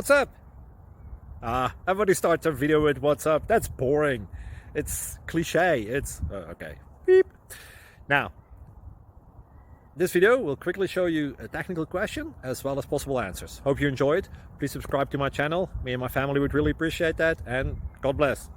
What's up? Everybody starts a video with what's up. That's boring. It's cliche. It's okay. Beep. Now, this video will quickly show you a technical question as well as possible answers. Hope you enjoyed. Please subscribe to my channel. Me and my family would really appreciate that, and God bless.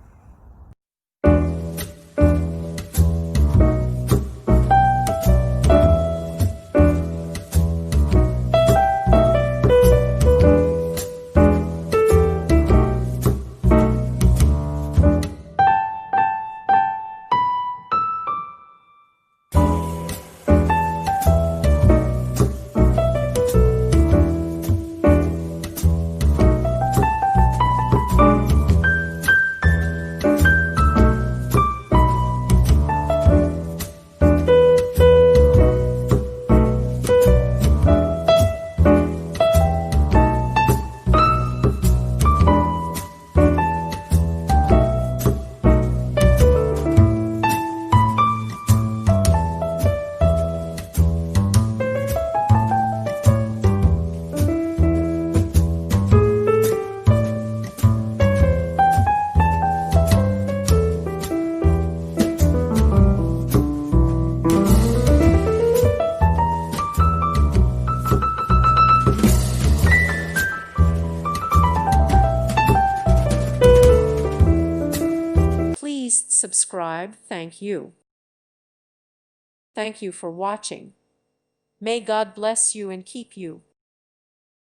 Please subscribe. Thank you. Thank you for watching. May God bless you and keep you.